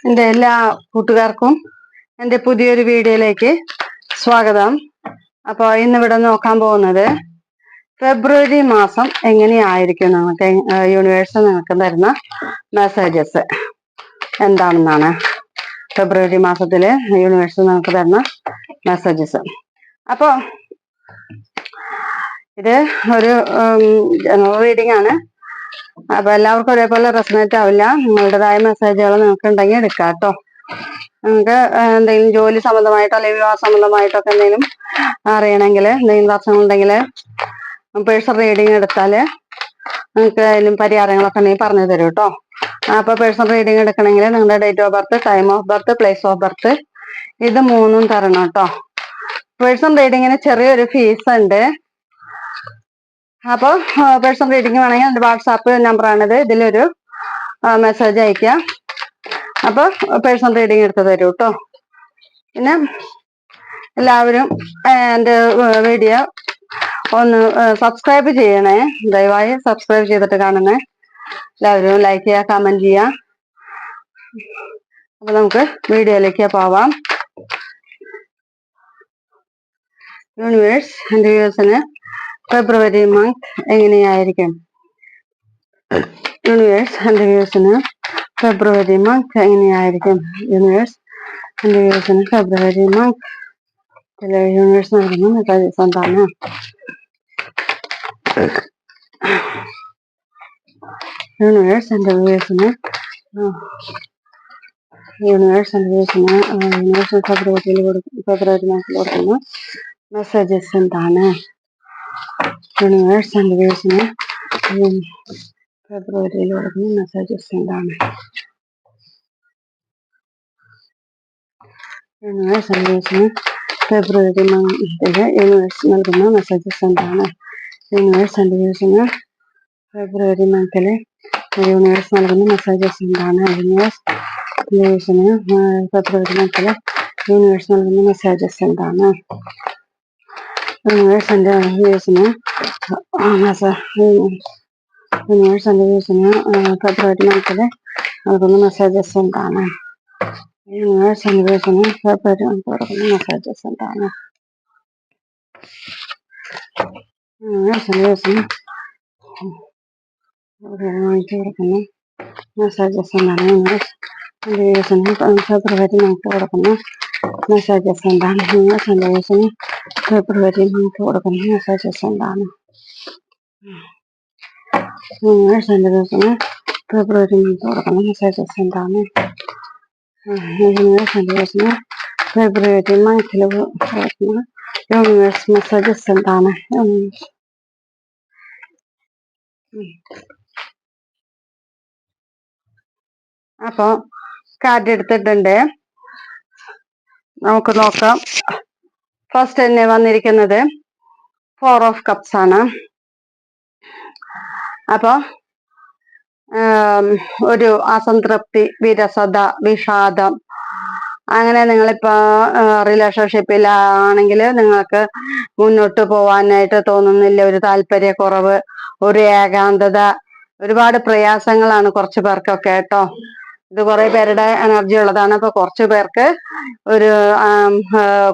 എൻ്റെ എല്ലാ കൂട്ടുകാർക്കും എൻ്റെ പുതിയൊരു വീഡിയോയിലേക്ക് സ്വാഗതം. അപ്പോൾ ഇന്നിവിടെ നോക്കാൻ പോകുന്നത് ഫെബ്രുവരി മാസം എങ്ങനെയായിരിക്കും നമുക്ക് യൂണിവേഴ്സ് നിങ്ങൾക്ക് തരുന്ന മെസ്സേജസ് എന്താണെന്നാണ്. ഫെബ്രുവരി മാസത്തില് യൂണിവേഴ്സ് നമുക്ക് തരുന്ന മെസ്സേജസ്. അപ്പോൾ ഇത് ഒരു ജനറൽ റീഡിംഗ് ആണ്. അപ്പൊ എല്ലാവർക്കും ഒരേപോലെ റെസണേറ്റ് ആവില്ല. നിങ്ങളുടേതായ മെസ്സേജുകൾ നിങ്ങൾക്ക് ഉണ്ടെങ്കിൽ എടുക്കാം കേട്ടോ. നിങ്ങൾക്ക് എന്തെങ്കിലും ജോലി സംബന്ധമായിട്ടോ അല്ലെങ്കിൽ വിവാഹ സംബന്ധമായിട്ടോ ഒക്കെ എന്തെങ്കിലും അറിയണമെങ്കിൽ, എന്തെങ്കിലും പ്രശ്നങ്ങളുണ്ടെങ്കിൽ പേഴ്സണൽ റീഡിങ് എടുത്താൽ നിങ്ങൾക്ക് അതിലും പരിഹാരങ്ങളൊക്കെ ഉണ്ടെങ്കിൽ പറഞ്ഞു തരും കേട്ടോ. അപ്പൊ പേഴ്സണൽ റീഡിങ് എടുക്കണമെങ്കിൽ നിങ്ങളുടെ date of birth, time of birth, place of birth ഇത് മൂന്നും തരണം കേട്ടോ. പേഴ്സണൽ റീഡിങ്ങിന് ചെറിയൊരു ഫീസ് ഉണ്ട്. അപ്പോൾ പേഴ്സണൽ റീഡിങ് വേണമെങ്കിൽ എൻ്റെ വാട്സാപ്പ് നമ്പറാണിത്. ഇതിലൊരു മെസ്സേജ് അയക്കുക. അപ്പോൾ പേഴ്സണൽ റീഡിങ് എടുത്ത് തരൂ കേട്ടോ. പിന്നെ എല്ലാവരും എൻ്റെ വീഡിയോ ഒന്ന് സബ്സ്ക്രൈബ് ചെയ്യണേ. ദയവായി സബ്സ്ക്രൈബ് ചെയ്തിട്ട് കാണണേ. എല്ലാവരും ലൈക്ക് ചെയ്യുക, കമൻറ്റ് ചെയ്യുക. അപ്പോൾ നമുക്ക് വീഡിയോയിലേക്ക് പോവാം. യൂണിവേഴ്സ് എൻ്റെ വ്യൂവേഴ്സിന് ഫെബ്രുവരി മന്ത് എങ്ങനെയായിരിക്കും? യൂണിവേഴ്സ് എൻ്റെ വ്യൂവേഴ്സിന് ഫെബ്രുവരി മന്ത് എങ്ങനെയായിരിക്കും? യൂണിവേഴ്സ് എൻ്റെ വ്യൂവേഴ്സിന് ഫെബ്രുവരി മന്ത് യൂണിവേഴ്സ് നൽകുന്ന മെസ്സേജസ് എന്താണ്? യൂണിവേഴ്സ് എൻ്റെ വ്യൂവേഴ്സിന് ഫെബ്രുവരി മന്തിൽ കൊടുക്കുന്ന മെസ്സേജസ് എന്താണ്? യൂണിവേഴ്സ് എൻ്റെ വ്യൂവേഴ്സിന് ഫെബ്രുവരിയിൽ കൊടുക്കുന്ന മെസ്സേജസ് എന്താണ്? യൂണിവേഴ്സ് എൻ്റെ വ്യൂവേഴ്സിന് ഫെബ്രുവരി മന്തില് യൂണിവേഴ്സ് നൽകുന്ന മെസ്സേജസ് എന്താണ്? യൂണിവേഴ്സ് എൻ്റെ വ്യൂവേഴ്സിന് ഫെബ്രുവരി മന്തില് യൂണിവേഴ്സ് നൽകുന്ന മെസ്സേജസ് എന്താണ്? യൂണിവേഴ്സിന് ഫെബ്രുവരി മന്തില് യൂണിവേഴ്സ് നൽകുന്ന മെസ്സേജസ് എന്താണ്? യൂണിവേഴ്സ് എൻ്റെ വ്യൂവേഴ്സിന് ഫെബ്രുവരി മന്തില് നൽകുന്ന മെസ്സേജസ് എന്താണ്? യൂണിവേഴ്സ് എൻ്റെ വ്യൂവേഴ്സിന് ഫെബ്രുവരി മന്തിൽ കൊടുക്കുന്ന മെസ്സേജസ് എന്താണ്? യൂണിവേഴ്സ് എൻ്റെ വ്യൂവേഴ്സിന് കൊടുക്കുന്ന മെസ്സേജസ് എന്താണ്? യൂണിവേഴ്സ് എൻ്റെ വ്യൂവേഴ്സിന് ഫെബ്രുവരി മന്തിൽ കൊടുക്കുന്ന മെസ്സേജസ് എന്താണ്? യൂണിവേഴ്സ് എൻ്റെ വ്യൂവേഴ്സിന് ഫെബ്രുവരി മന്തിൽ കൊടുക്കുന്ന മെസ്സേജസ് എന്താണ്? യൂണിവേഴ്സ് എൻ്റെ വ്യൂവേഴ്സിന് ഫെബ്രുവരി മന്തിൽ കൊടുക്കുന്ന മെസ്സേജസ് എന്താണ്? യൂണിവേഴ്സ് എൻ്റെ വ്യൂവേഴ്സിന് ഫെബ്രുവരി മന്തിൽ കൊടുക്കുന്ന യൂണിവേഴ്സ് മെസ്സേജസ് എന്താണ്? അപ്പൊ കാർഡ് എടുത്തിട്ടുണ്ട്, നമുക്ക് നോക്കാം. ഫസ്റ്റ് തന്നെ വന്നിരിക്കുന്നത് 4 ഓഫ് കപ്സ് ആണ്. അപ്പൊ ഒരു അസംതൃപ്തി, വിരസത, വിഷാദം, അങ്ങനെ നിങ്ങളിപ്പോ റിലേഷൻഷിപ്പിലാണെങ്കിൽ നിങ്ങൾക്ക് മുന്നോട്ട് പോവാനായിട്ട് തോന്നുന്നില്ല. ഒരു താല്പര്യക്കുറവ്, ഒരു ഏകാന്തത, ഒരുപാട് പ്രയാസങ്ങളാണ് കുറച്ച് പേർക്കൊക്കെ കേട്ടോ. ഇത് കുറെ പേരുടെ എനർജി ഉള്ളതാണ്. അപ്പൊ കുറച്ചു പേർക്ക്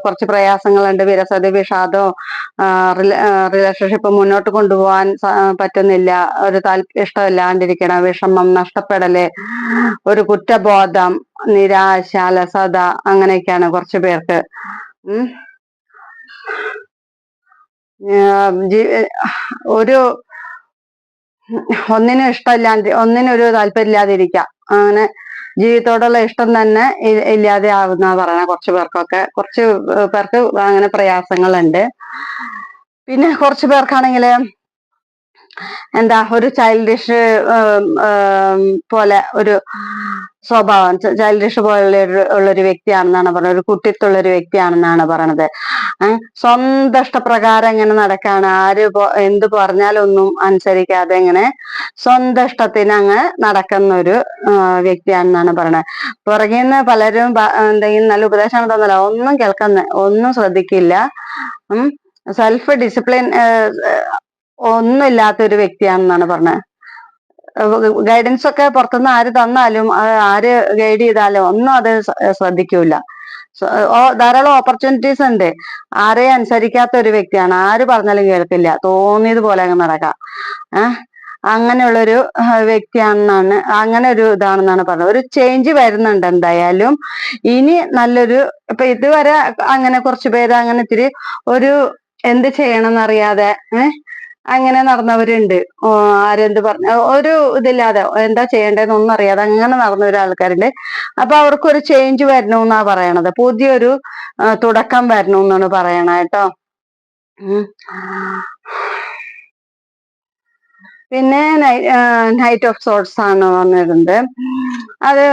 കുറച്ച് പ്രയാസങ്ങളുണ്ട്. വിരസത, വിഷാദവും, റിലേഷൻഷിപ്പ് മുന്നോട്ട് കൊണ്ടുപോകാൻ പറ്റുന്നില്ല, ഒരു ഇഷ്ടമില്ലാണ്ടിരിക്കണം, വിഷമം, നഷ്ടപ്പെടല്, ഒരു കുറ്റബോധം, നിരാശ, അലസത, അങ്ങനെയൊക്കെയാണ് കുറച്ചു പേർക്ക്. ഒന്നിനും ഇഷ്ടമില്ലാണ്ട്, ഒന്നിനൊരു താല്പര്യമില്ലാതിരിക്കാം, അങ്ങനെ ജീവിതത്തോടുള്ള ഇഷ്ടം തന്നെ ഇല്ലാതെ ആവുന്ന പറയണ കുറച്ചു പേർക്കൊക്കെ. കുറച്ച് പേർക്ക് അങ്ങനെ പ്രയാസങ്ങളുണ്ട്. പിന്നെ കുറച്ചു പേർക്കാണെങ്കിൽ ഒരു ചൈൽഡിഷ് പോലെ ഒരു സ്വഭാവം, ചൈൽഡിഷ് പോലെ ഉള്ളൊരു വ്യക്തിയാണെന്നാണ് പറയുന്നത്. ഒരു കുട്ടിത്തുള്ളൊരു വ്യക്തിയാണെന്നാണ് പറയണത്. സ്വന്തം ഇഷ്ടപ്രകാരം ഇങ്ങനെ നടക്കാണ്. എന്ത് പറഞ്ഞാലൊന്നും അനുസരിക്കാതെ ഇങ്ങനെ സ്വന്തം ഇഷ്ടത്തിന് അങ്ങ് നടക്കുന്ന ഒരു വ്യക്തിയാണെന്നാണ് പറയണത്. പുറകിൽ നിന്ന് പലരും എന്തെങ്കിലും നല്ല ഉപദേശം തന്നല്ല, ഒന്നും ഒന്നും ശ്രദ്ധിക്കില്ല. സെൽഫ് ഡിസിപ്ലിൻ ഒന്നും ഇല്ലാത്തൊരു വ്യക്തിയാണെന്നാണ് പറഞ്ഞത്. ഗൈഡൻസ് ഒക്കെ പുറത്തുനിന്ന് ആര് തന്നാലും ആര് ഗൈഡ് ചെയ്താലും ഒന്നും അത് ശ്രദ്ധിക്കൂല. ധാരാളം ഓപ്പർച്യൂണിറ്റീസ് ഉണ്ട്. ആരെയും അനുസരിക്കാത്ത ഒരു വ്യക്തിയാണ്. ആര് പറഞ്ഞാലും കേൾക്കില്ല, തോന്നിയത് പോലെ അങ്ങ് നടക്കാം. അങ്ങനെയുള്ളൊരു വ്യക്തിയാണെന്നാണ്, അങ്ങനെ ഒരു ഇതാണെന്നാണ് പറഞ്ഞത്. ഒരു ചേഞ്ച് വരുന്നുണ്ട് എന്തായാലും. ഇനി നല്ലൊരു, ഇപ്പൊ ഇതുവരെ അങ്ങനെ കുറച്ചു പേര് അങ്ങനെ ഇത്തിരി ഒരു എന്ത് ചെയ്യണം എന്നറിയാതെ അങ്ങനെ നടന്നവരുണ്ട്. ആരെന്ത് പറഞ്ഞ ഒരു ഇതില്ലാതെ എന്താ ചെയ്യേണ്ടതെന്നൊന്നും അറിയാതെ അങ്ങനെ നടന്ന ആൾക്കാരുണ്ട്. അപ്പൊ അവർക്കൊരു ചേഞ്ച് വരണമെന്നാ പറയണത്. പുതിയൊരു തുടക്കം വരണമെന്നാണ് പറയണ കേട്ടോ. പിന്നെ നൈറ്റ് ഓഫ് സോർട്സ് ആണ് വന്നിരുന്നത്. അത്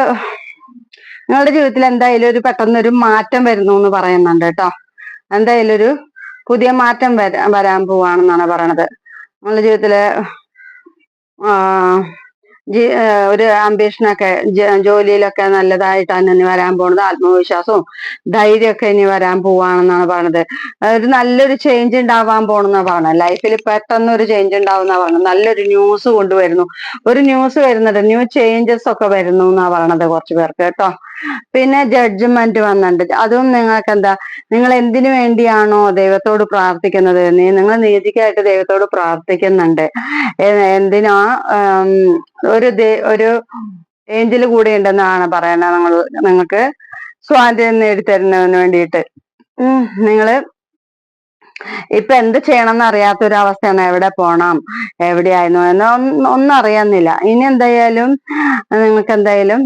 നിങ്ങളുടെ ജീവിതത്തിൽ എന്തായാലും ഒരു പെട്ടെന്നൊരു മാറ്റം വരുന്നു എന്ന് പറയുന്നുണ്ട് കേട്ടോ. എന്തായാലും ഒരു പുതിയ മാറ്റം വരാൻ പോവാണെന്നാണ് പറയണത്. നിങ്ങളുടെ ജീവിതത്തില് ഒരു ആംബിഷനൊക്കെ ജോലിയിലൊക്കെ നല്ലതായിട്ടാണ് ഇനി വരാൻ പോണത്. ആത്മവിശ്വാസവും ധൈര്യമൊക്കെ ഇനി വരാൻ പോവാണെന്നാണ് പറയണത്. ഒരു നല്ലൊരു ചേഞ്ച് ഉണ്ടാവാൻ പോണെന്നാണ് പറയണത്. ലൈഫിൽ പെട്ടെന്നൊരു ചേഞ്ച് ഉണ്ടാവുന്ന പറയണത്. നല്ലൊരു ന്യൂസ് കൊണ്ടുവരുന്നു, ഒരു ന്യൂസ് വരുന്നുണ്ട്, ന്യൂ ചേഞ്ചസ് ഒക്കെ വരുന്നു എന്നാ പറയണത് കുറച്ചു പേർക്ക് കേട്ടോ. പിന്നെ ജഡ്ജ്മെന്റ് വന്നിട്ടുണ്ട്. അതും നിങ്ങൾക്ക് എന്താ, നിങ്ങൾ എന്തിനു വേണ്ടിയാണോ ദൈവത്തോട് പ്രാർത്ഥിക്കുന്നത്, നിങ്ങൾ നീതിക്കായിട്ട് ദൈവത്തോട് പ്രാർത്ഥിക്കുന്നുണ്ട്. എന്തിനാ ഒരു ഏഞ്ചല് കൂടെ ഉണ്ടെന്നാണ് പറയണത്. നിങ്ങൾക്ക് സ്വാതന്ത്ര്യം നേടിത്തരുന്നതിന് വേണ്ടിയിട്ട് നിങ്ങള് ഇപ്പൊ എന്ത് ചെയ്യണം എന്ന് അറിയാത്തൊരവസ്ഥയാണ്. എവിടെ പോണം, എവിടെയായിരുന്നു എന്ന് ഒന്നും അറിയാന്നില്ല. ഇനി എന്തായാലും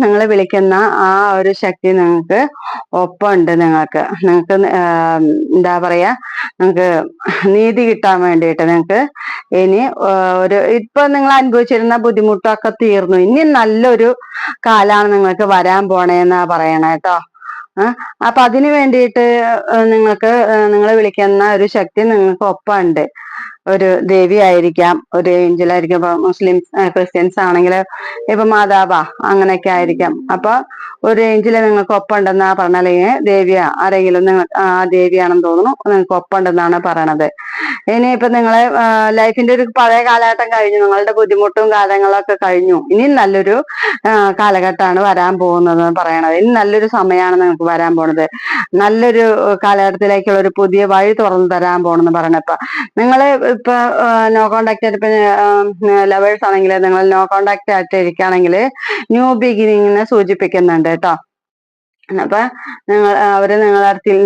നിങ്ങൾ വിളിക്കുന്ന ആ ഒരു ശക്തി നിങ്ങൾക്ക് ഒപ്പമുണ്ട്. നിങ്ങൾക്ക് എന്താ പറയാ, നിങ്ങൾക്ക് നീതി കിട്ടാൻ വേണ്ടിയിട്ട് നിങ്ങൾക്ക് ഇനി ഇപ്പൊ നിങ്ങൾ അനുഭവിച്ചിരുന്ന ബുദ്ധിമുട്ടൊക്കെ തീർന്നു. ഇനി നല്ലൊരു കാലാണ് നിങ്ങൾക്ക് വരാൻ പോണേന്നാ പറയണ കേട്ടോ. അപ്പൊ അതിനു വേണ്ടിയിട്ട് നിങ്ങൾ വിളിക്കുന്ന ഒരു ശക്തി നിങ്ങൾക്ക് ഒപ്പമുണ്ട്. ഒരു ദേവി ആയിരിക്കാം, ഒരു ഏഞ്ചൽ ആയിരിക്കാം. ഇപ്പൊ മുസ്ലിംസ് ക്രിസ്ത്യൻസ് ആണെങ്കിൽ ഇപ്പൊ മാതാവാ അങ്ങനെയൊക്കെ ആയിരിക്കാം. അപ്പൊ ഒരു ഏഞ്ചല് നിങ്ങൾക്ക് ഒപ്പമുണ്ടെന്നാ പറഞ്ഞ, അല്ലെങ്കിൽ ദേവിയാ ആരെങ്കിലും ആ ദേവിയാണെന്ന് തോന്നുന്നു, നിങ്ങൾക്ക് ഒപ്പമുണ്ടെന്നാണ് പറയണത്. ഇനിയിപ്പൊ നിങ്ങളെ ലൈഫിന്റെ ഒരു പഴയ കാലഘട്ടം കഴിഞ്ഞു, നിങ്ങളുടെ ബുദ്ധിമുട്ടും കാര്യങ്ങളൊക്കെ കഴിഞ്ഞു. ഇനി നല്ലൊരു കാലഘട്ടമാണ് വരാൻ പോകുന്നത് പറയണത്. ഇനി നല്ലൊരു സമയമാണ് നിങ്ങൾക്ക് വരാൻ പോണത്. നല്ലൊരു കാലഘട്ടത്തിലേക്കുള്ള ഒരു പുതിയ വഴി തുറന്നു തരാൻ പോണെന്ന് പറയണ. ഇപ്പൊ നോ കോണ്ടാക്ട് ആയിട്ട്, ഇപ്പൊ ലവേഴ്സ് ആണെങ്കിൽ നിങ്ങൾ നോ കോണ്ടാക്ട് ആയിട്ട് ഇരിക്കുകയാണെങ്കിൽ ന്യൂ ബിഗിനിങ്ങിനെ സൂചിപ്പിക്കുന്നുണ്ട് കേട്ടോ. അപ്പൊ അവര്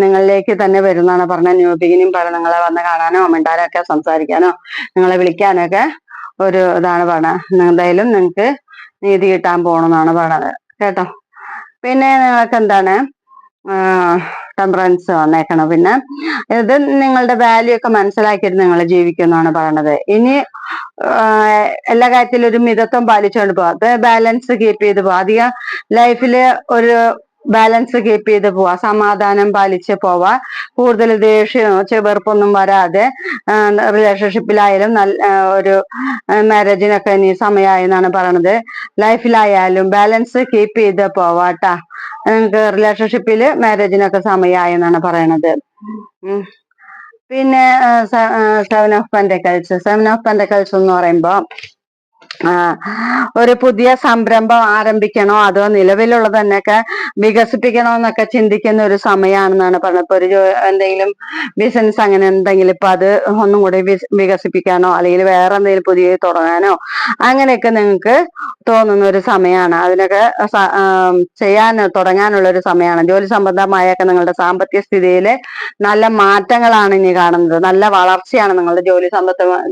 നിങ്ങളിലേക്ക് തന്നെ വരുന്നാണ് പറഞ്ഞ. ന്യൂ ബിഗിനിങ് പറഞ്ഞ നിങ്ങളെ വന്ന് കാണാനോ മിണ്ടാനോ ഒക്കെ സംസാരിക്കാനോ നിങ്ങളെ വിളിക്കാനോ ഒക്കെ ഒരു ഇതാണ് പറഞ്ഞത്. എന്തായാലും നിങ്ങൾക്ക് നീതി കിട്ടാൻ പോണെന്നാണ് പറഞ്ഞത് കേട്ടോ. പിന്നെ നിങ്ങൾക്ക് എന്താണ് ടെമ്പറൻസ് വന്നേക്കണം. പിന്നെ ഇത് നിങ്ങളുടെ വാല്യൂ ഒക്കെ മനസ്സിലാക്കിയിട്ട് നിങ്ങൾ ജീവിക്കുമെന്നാണ് പറയണത്. ഇനി എല്ലാ കാര്യത്തിലും ഒരു മിതത്വം പാലിച്ചുകൊണ്ട് പോവാ, ബാലൻസ് കീപ്പ് ചെയ്ത് പോവാ. അധികം ലൈഫില് ഒരു ബാലൻസ് കീപ്പ് ചെയ്ത് പോവാ, സമാധാനം പാലിച്ച് പോവാ. കൂടുതൽ ദേഷ്യം വെറുപ്പൊന്നും വരാതെ റിലേഷൻഷിപ്പിലായാലും ഒരു മാരേജിനൊക്കെ ഇനി സമയമായി എന്നാണ് പറയണത്. ലൈഫിലായാലും ബാലൻസ് കീപ്പ് ചെയ്ത് പോവാട്ടാ. നിങ്ങൾക്ക് റിലേഷൻഷിപ്പില് മാരേജിനൊക്കെ സമയമായി എന്നാണ് പറയണത്. പിന്നെ സെവൻ ഓഫ് പെന്റക്കിൾസ് എന്ന് പറയുമ്പോ ഒരു പുതിയ സംരംഭം ആരംഭിക്കണോ അതോ നിലവിലുള്ളത് തന്നെയൊക്കെ വികസിപ്പിക്കണോ എന്നൊക്കെ ചിന്തിക്കുന്ന ഒരു സമയമാണെന്നാണ് പറഞ്ഞത്. ഇപ്പൊ ഒരു എന്തെങ്കിലും ബിസിനസ് അങ്ങനെ എന്തെങ്കിലും ഇപ്പൊ അത് ഒന്നും കൂടി വികസിപ്പിക്കാനോ അല്ലെങ്കിൽ വേറെ എന്തെങ്കിലും പുതിയ തുടങ്ങാനോ അങ്ങനെയൊക്കെ നിങ്ങൾക്ക് തോന്നുന്ന ഒരു സമയമാണ്. അതിനൊക്കെ തുടങ്ങാനുള്ള ഒരു സമയമാണ്. ജോലി സംബന്ധമായൊക്കെ നിങ്ങളുടെ സാമ്പത്തിക സ്ഥിതിയില് നല്ല മാറ്റങ്ങളാണ് ഇനി കാണുന്നത്. നല്ല വളർച്ചയാണ് നിങ്ങളുടെ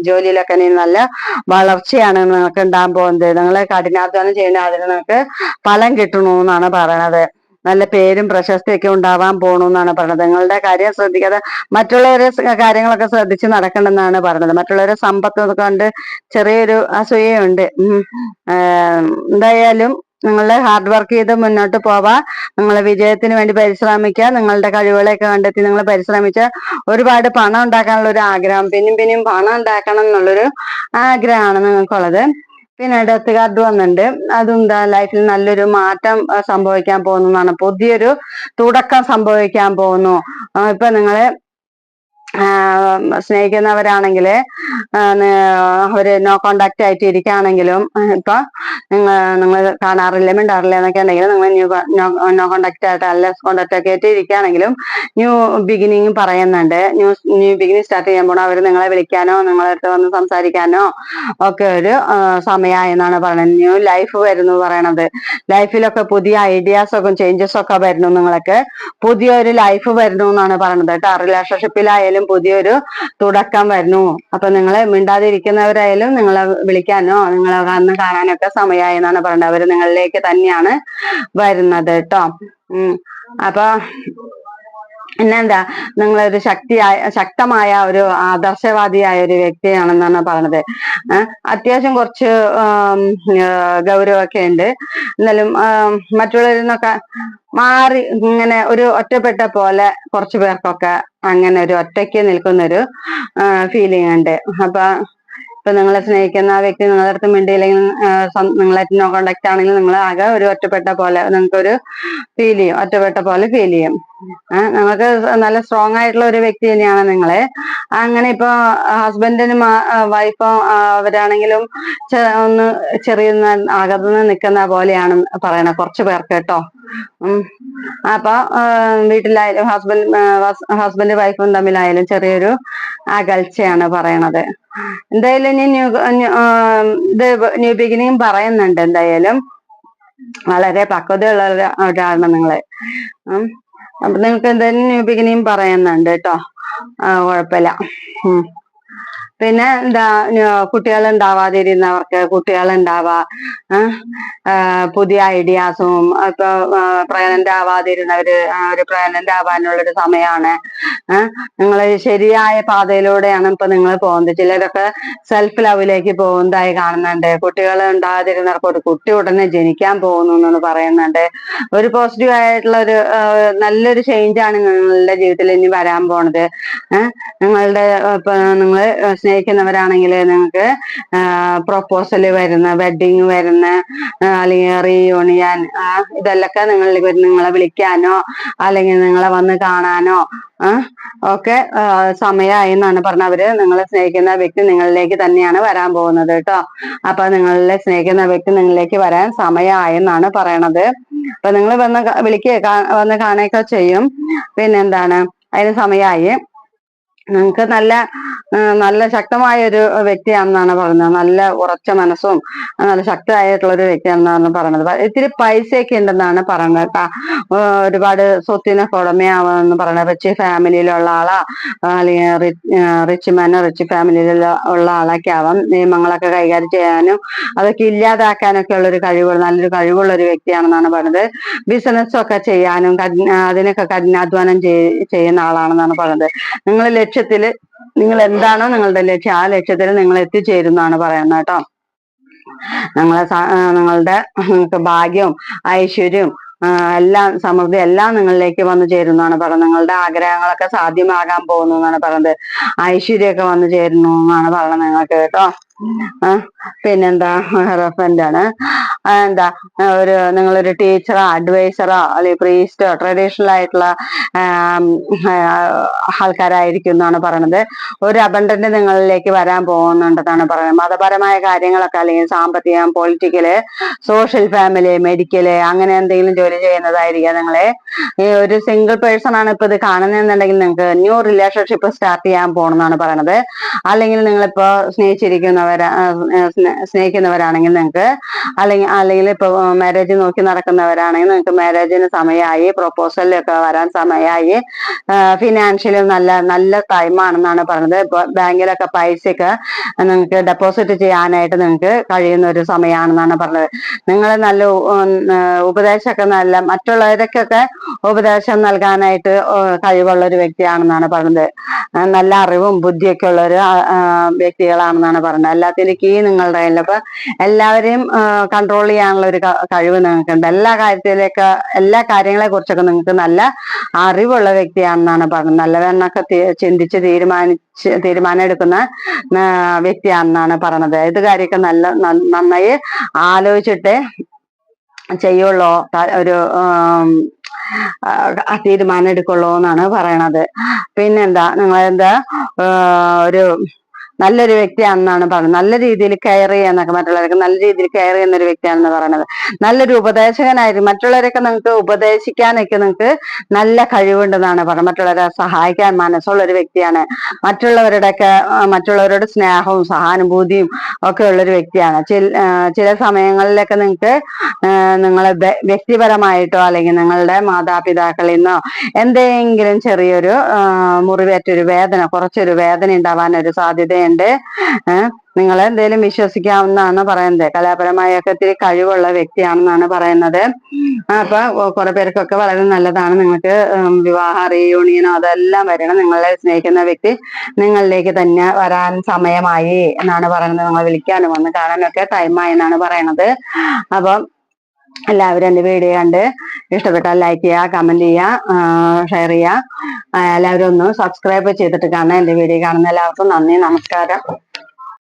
ജോലിയിലൊക്കെ ഇനി നല്ല വളർച്ചയാണ് നിങ്ങൾക്ക് ഉണ്ടാകാൻ പോകുന്നത്. നിങ്ങൾ കഠിനാധ്വാനം ചെയ്യുന്ന അതിന് നിങ്ങൾക്ക് ഫലം കിട്ടണമെന്നാണ് പറയണത്. നല്ല പേരും പ്രശസ്തിയൊക്കെ ഉണ്ടാവാൻ പോണെന്നാണ് പറഞ്ഞത്. നിങ്ങളുടെ കാര്യം ശ്രദ്ധിക്കാതെ മറ്റുള്ളവരെ കാര്യങ്ങളൊക്കെ ശ്രദ്ധിച്ച് നടക്കണമെന്നാണ് പറഞ്ഞത്. മറ്റുള്ളവരെ സമ്പത്ത് കൊണ്ട് ചെറിയൊരു അസൂയയുണ്ട്. എന്തായാലും നിങ്ങളുടെ ഹാർഡ് വർക്ക് ചെയ്ത് മുന്നോട്ട് പോവാ. നിങ്ങളെ വിജയത്തിന് വേണ്ടി പരിശ്രമിക്കുക. നിങ്ങളുടെ കഴിവുകളെയൊക്കെ കണ്ടെത്തി നിങ്ങൾ പരിശ്രമിച്ച ഒരുപാട് പണം ഉണ്ടാക്കാനുള്ള ഒരു ആഗ്രഹം, പിന്നെയും പണം ഉണ്ടാക്കണം എന്നുള്ളൊരു ആഗ്രഹമാണ് നിങ്ങൾക്കുള്ളത്. പിന്നെ ഡെത്ത് കാർഡ് വന്നിട്ടുണ്ട്. അതെന്താ, ലൈഫിൽ നല്ലൊരു മാറ്റം സംഭവിക്കാൻ പോകുന്നതാണ്. പുതിയൊരു തുടക്കം സംഭവിക്കാൻ പോകുന്നു. ഇപ്പൊ നിങ്ങള് സ്നേഹിക്കുന്നവരാണെങ്കിൽ അവര് നോ കോണ്ടാക്ട് ആയിട്ട് ഇരിക്കുകയാണെങ്കിലും ഇപ്പൊ നിങ്ങൾ കാണാറില്ല മിണ്ടാറില്ല എന്നൊക്കെ ഉണ്ടെങ്കിൽ നിങ്ങൾ നോ കോണ്ടാക്ട് ആയിട്ട് ലെസ് കോണ്ടാക്ട് ഒക്കെ ആയിട്ട് ഇരിക്കുകയാണെങ്കിലും ന്യൂ ബിഗിനിങ് പറയുന്നുണ്ട്. ന്യൂ ബിഗിനിങ് സ്റ്റാർട്ട് ചെയ്യാൻ പോണോ അവര് നിങ്ങളെ വിളിക്കാനോ നിങ്ങളെ അടുത്ത് വന്ന് സംസാരിക്കാനോ ഒക്കെ ഒരു സമയമായി എന്നാണ് പറയുന്നത്. ന്യൂ ലൈഫ് വരുന്നു പറയണത്. ലൈഫിലൊക്കെ പുതിയ ഐഡിയാസ് ഒക്കെ ചേഞ്ചസ് ഒക്കെ വരുന്നു. നിങ്ങൾക്ക് പുതിയൊരു ലൈഫ് വരുന്നു എന്നാണ് പറയുന്നത് കേട്ടോ. റിലേഷൻഷിപ്പിലായാലും പുതിയൊരു തുടക്കം വരുന്നു. അപ്പൊ നിങ്ങളെ മിണ്ടാതിരിക്കുന്നവരായാലും നിങ്ങളെ വിളിക്കാനോ നിങ്ങളെ വന്ന് കാണാനൊക്കെ സമയമായി എന്നാണ് പറയുന്നത്. അവര് നിങ്ങളിലേക്ക് തന്നെയാണ് വരുന്നത് കേട്ടോ. അപ്പൊ പിന്നെന്താ, നിങ്ങളൊരു ശക്തമായ ഒരു ആദർശവാദിയായ ഒരു വ്യക്തിയാണെന്നാണ് പറഞ്ഞത്. അത്യാവശ്യം കുറച്ച് ഗൗരവമൊക്കെ ഉണ്ട്. എന്നാലും മറ്റുള്ളവരിൽ നിന്നൊക്കെ മാറി ഇങ്ങനെ ഒരു ഒറ്റപ്പെട്ട പോലെ കുറച്ചു പേർക്കൊക്കെ അങ്ങനെ ഒരു ഒറ്റയ്ക്ക് നിൽക്കുന്ന ഒരു ഫീലിംഗ് ഉണ്ട്. ഇപ്പൊ നിങ്ങളെ സ്നേഹിക്കുന്ന ആ വ്യക്തി നിങ്ങളുടെ അടുത്ത് മിണ്ടിയില്ലെങ്കിൽ നിങ്ങളായിട്ട് നോ കോണ്ടാക്ട് ആണെങ്കിൽ നിങ്ങൾ ആകെ ഒരു ഒറ്റപ്പെട്ട പോലെ നിങ്ങൾക്കൊരു ഫീൽ ചെയ്യും, ഒറ്റപ്പെട്ട പോലെ ഫീൽ ചെയ്യും. നിങ്ങൾക്ക് നല്ല സ്ട്രോങ് ആയിട്ടുള്ള ഒരു വ്യക്തി തന്നെയാണ് നിങ്ങള്. അങ്ങനെ ഇപ്പൊ ഹസ്ബൻഡിനും വൈഫും അവരാണെങ്കിലും ഒന്ന് ചെറിയ അകന്ന് നിൽക്കുന്ന പോലെയാണ് പറയണത് കുറച്ചു പേർക്ക് കേട്ടോ. അപ്പൊ വീട്ടിലായാലും ഹസ്ബൻഡ് വൈഫും തമ്മിലായാലും ചെറിയൊരു അകൽച്ചയാണ് പറയണത്. എന്തായാലും ഇനി ന്യൂ ബിഗിനിങ് പറയുന്നുണ്ട്. എന്തായാലും വളരെ പക്വതയുള്ളവരാണ് നിങ്ങള്. അപ്പൊ നിങ്ങൾക്ക് എന്തായാലും ന്യൂ ബിഗിനിങ് പറയുന്നുണ്ട് കേട്ടോ. കുഴപ്പമില്ല. പിന്നെ എന്താ, കുട്ടികൾ ഉണ്ടാവാതിരുന്നവർക്ക് കുട്ടികൾ ഉണ്ടാവാ, പുതിയ ഐഡിയാസും ഇപ്പൊ പ്രഗ്നന്റ് ആവാതിരുന്നവര് ഒരു പ്രഗ്നന്റ് ആവാനുള്ളൊരു സമയമാണ്. നിങ്ങൾ ശരിയായ പാതയിലൂടെയാണ് ഇപ്പൊ നിങ്ങൾ പോകുന്നത്. ചിലരൊക്കെ സെൽഫ് ലവിലേക്ക് പോകുന്നതായി കാണുന്നുണ്ട്. കുട്ടികൾ ഉണ്ടാകാതിരുന്നവർക്ക് ഒരു കുട്ടി ഉടനെ ജനിക്കാൻ പോകുന്നു എന്ന് പറയുന്നുണ്ട്. ഒരു പോസിറ്റീവ് ആയിട്ടുള്ള ഒരു നല്ലൊരു ചേഞ്ച് ആണ് നിങ്ങളുടെ ജീവിതത്തിൽ ഇനി വരാൻ പോണത്. നിങ്ങളുടെ ഇപ്പൊ നിങ്ങൾ സ്നേഹിക്കുന്നവരാണെങ്കിൽ നിങ്ങൾക്ക് പ്രൊപ്പോസൽ വരുന്ന, വെഡിങ് വരുന്ന, അല്ലെങ്കിൽ റീയൂണിയൻ ഇതെല്ലൊക്കെ നിങ്ങളെ വിളിക്കാനോ അല്ലെങ്കിൽ നിങ്ങളെ വന്ന് കാണാനോ ഒക്കെ സമയമായി എന്നാണ് പറഞ്ഞത്. അവര് നിങ്ങളെ സ്നേഹിക്കുന്ന വ്യക്തി നിങ്ങളിലേക്ക് തന്നെയാണ് വരാൻ പോകുന്നത് കേട്ടോ. അപ്പൊ നിങ്ങളെ സ്നേഹിക്കുന്ന വ്യക്തി നിങ്ങളിലേക്ക് വരാൻ സമയമായെന്നാണ് പറയണത്. അപ്പൊ നിങ്ങൾ വന്ന് കാണുകയൊക്കെ ചെയ്യും. പിന്നെന്താണ്, അതിന് സമയമായി. നിങ്ങൾക്ക് നല്ല ശക്തമായ ഒരു വ്യക്തിയാണെന്നാണ് പറയുന്നത്. നല്ല ഉറച്ച മനസ്സും നല്ല ശക്തമായിട്ടുള്ള ഒരു വ്യക്തിയാണെന്നാണ് പറയുന്നത്. ഇത്തിരി പൈസയൊക്കെ ഉണ്ടെന്നാണ് പറയുന്നത്. ഒരുപാട് സ്വത്തിനൊക്കെ ഉടമയാവാന്ന് പറയുന്നത്. റിച്ച് ഫാമിലിയിലുള്ള ആളാ, അല്ലെങ്കിൽ റിച്ച് ഫാമിലിയിലുള്ള ആളൊക്കെ ആവാം. നിയമങ്ങളൊക്കെ കൈകാര്യം ചെയ്യാനും അതൊക്കെ ഇല്ലാതാക്കാനൊക്കെ ഉള്ള ഒരു നല്ലൊരു കഴിവുള്ള ഒരു വ്യക്തിയാണെന്നാണ് പറയുന്നത്. ബിസിനസ്സൊക്കെ ചെയ്യാനും അതിനൊക്കെ കഠിനാധ്വാനം ചെയ്യുന്ന ആളാണെന്നാണ് പറയുന്നത്. നിങ്ങൾ എന്താണോ നിങ്ങളുടെ ലക്ഷ്യം ആ ലക്ഷ്യത്തിൽ നിങ്ങൾ എത്തിച്ചേരുന്നാണ് പറയുന്നത് കേട്ടോ. നിങ്ങളുടെ ഭാഗ്യവും ഐശ്വര്യവും എല്ലാം സമൃദ്ധി എല്ലാം നിങ്ങളിലേക്ക് വന്നു ചേരുന്നതാണ് പറയുന്നത്. നിങ്ങളുടെ ആഗ്രഹങ്ങളൊക്കെ സാധ്യമാകാൻ പോകുന്നു എന്നാണ് പറയുന്നത്. ഐശ്വര്യമൊക്കെ വന്നു ചേരുന്നു എന്നാണ് പറയുന്നത് നിങ്ങൾക്ക് കേട്ടോ. പിന്നെന്താ, റെഫറന്റ് ആണ്. നിങ്ങളൊരു ടീച്ചറോ അഡ്വൈസറോ അല്ലെങ്കിൽ പ്രീസ്റ്റോ ട്രഡീഷണൽ ആയിട്ടുള്ള ആൾക്കാരായിരിക്കും എന്നാണ് പറയുന്നത്. ഒരു അബണ്ടന്റ് നിങ്ങളിലേക്ക് വരാൻ പോകുന്നുണ്ടെന്നാണ് പറയുന്നത്. മതപരമായ കാര്യങ്ങളൊക്കെ അല്ലെങ്കിൽ സാമ്പത്തികം, പൊളിറ്റിക്കല്, സോഷ്യൽ, ഫാമിലി, മെഡിക്കല് അങ്ങനെ എന്തെങ്കിലും ജോലി ചെയ്യുന്നതായിരിക്കാം നിങ്ങളെ. ഒരു സിംഗിൾ പേഴ്സൺ ആണ് ഇപ്പൊ ഇത് കാണുന്നതെന്നുണ്ടെങ്കിൽ നിങ്ങൾക്ക് ന്യൂ റിലേഷൻഷിപ്പ് സ്റ്റാർട്ട് ചെയ്യാൻ പോകണമെന്നാണ് പറയണത്. അല്ലെങ്കിൽ നിങ്ങളിപ്പോ സ്നേഹിക്കുന്നവരാണെങ്കിൽ നിങ്ങൾക്ക് അല്ലെങ്കിൽ ഇപ്പൊ മാരേജ് നോക്കി നടക്കുന്നവരാണെങ്കിൽ നിങ്ങൾക്ക് മാരേജിന് സമയമായി, പ്രൊപ്പോസലിലൊക്കെ വരാൻ സമയമായി, ഫിനാൻഷ്യലി നല്ല ടൈമാണെന്നാണ് പറയുന്നത്. ഇപ്പൊ ബാങ്കിലൊക്കെ പൈസയൊക്കെ നിങ്ങൾക്ക് ഡെപ്പോസിറ്റ് ചെയ്യാനായിട്ട് നിങ്ങൾക്ക് കഴിയുന്ന ഒരു സമയമാണെന്നാണ് പറഞ്ഞത്. നിങ്ങൾ നല്ല ഉപദേശമൊക്കെ മറ്റുള്ളവർക്കൊക്കെ ഉപദേശം നൽകാനായിട്ട് കഴിവുള്ള ഒരു വ്യക്തിയാണെന്നാണ് പറഞ്ഞത്. നല്ല അറിവും ബുദ്ധിയൊക്കെ ഉള്ള ഒരു വ്യക്തികളാണെന്നാണ് പറഞ്ഞത്. എല്ലാത്തിനും കീ നിങ്ങളുടെ കയ്യിൽ. അപ്പൊ എല്ലാവരെയും കൺട്രോൾ ചെയ്യാനുള്ള ഒരു കഴിവ് നിങ്ങൾക്കുണ്ട്. എല്ലാ കാര്യങ്ങളെ കുറിച്ചൊക്കെ നിങ്ങൾക്ക് നല്ല അറിവുള്ള വ്യക്തിയാണെന്നാണ് പറഞ്ഞത്. നല്ലതെന്നൊക്കെ ചിന്തിച്ച് തീരുമാനം എടുക്കുന്ന വ്യക്തിയാണെന്നാണ് പറഞ്ഞത്. ഇത് കാര്യമൊക്കെ നന്നായി ആലോചിച്ചിട്ട് ചെയ്യുള്ളൂ, ഒരു തീരുമാനം എടുക്കുള്ളൂ എന്നാണ് പറയണത്. പിന്നെന്താ നിങ്ങളെന്താ ഒരു നല്ലൊരു വ്യക്തിയാണെന്നാണ് പറയുന്നത്. നല്ല രീതിയിൽ കെയർ ചെയ്യാന്നൊക്കെ, മറ്റുള്ളവരൊക്കെ നല്ല രീതിയിൽ കെയർ ചെയ്യുന്ന ഒരു വ്യക്തിയാണെന്ന് പറയുന്നത്. നല്ലൊരു ഉപദേശകനായിരുന്നു, മറ്റുള്ളവരൊക്കെ നിങ്ങൾക്ക് ഉപദേശിക്കാനൊക്കെ നിങ്ങൾക്ക് നല്ല കഴിവുണ്ടെന്നാണ് പറയുന്നത്. മറ്റുള്ളവരെ സഹായിക്കാൻ മനസ്സുള്ള ഒരു വ്യക്തിയാണ്. മറ്റുള്ളവരോട് സ്നേഹവും സഹാനുഭൂതിയും ഒക്കെ ഉള്ളൊരു വ്യക്തിയാണ്. ചില സമയങ്ങളിലൊക്കെ നിങ്ങൾക്ക് നിങ്ങളെ വ്യക്തിപരമായിട്ടോ അല്ലെങ്കിൽ നിങ്ങളുടെ മാതാപിതാക്കളിൽ നിന്നോ എന്തെങ്കിലും ചെറിയൊരു മുറിവേറ്റൊരു വേദന, കുറച്ചൊരു വേദന ഉണ്ടാവാൻ ഒരു സാധ്യതയുണ്ട്. നിങ്ങൾ എന്തെങ്കിലും വിശ്വസിക്കാവുന്നതാണ് പറയുന്നത്. കലാപരമായൊക്കെ ഒത്തിരി കഴിവുള്ള വ്യക്തിയാണെന്നാണ് പറയുന്നത്. അപ്പൊ കുറെ പേർക്കൊക്കെ വളരെ നല്ലതാണ്. നിങ്ങൾക്ക് വിവാഹ റീയൂണിയനോ അതെല്ലാം വരണം. നിങ്ങളെ സ്നേഹിക്കുന്ന വ്യക്തി നിങ്ങളിലേക്ക് തന്നെ വരാൻ സമയമായി എന്നാണ് പറയുന്നത്. നിങ്ങൾ വിളിക്കാനും വന്ന് കാണാനൊക്കെ ടൈമായി എന്നാണ് പറയണത്. അപ്പം എല്ലാവരും എൻ്റെ വീഡിയോ കണ്ട് ഇഷ്ടപ്പെട്ടാൽ ലൈക്ക് ചെയ്യുക, കമന്റ് ചെയ്യുക, ഷെയർ ചെയ്യുക. എല്ലാവരും ഒന്ന് സബ്സ്ക്രൈബ് ചെയ്തിട്ട് കാണാം. എൻ്റെ വീഡിയോ കാണുന്ന എല്ലാവർക്കും നന്ദി, നമസ്കാരം.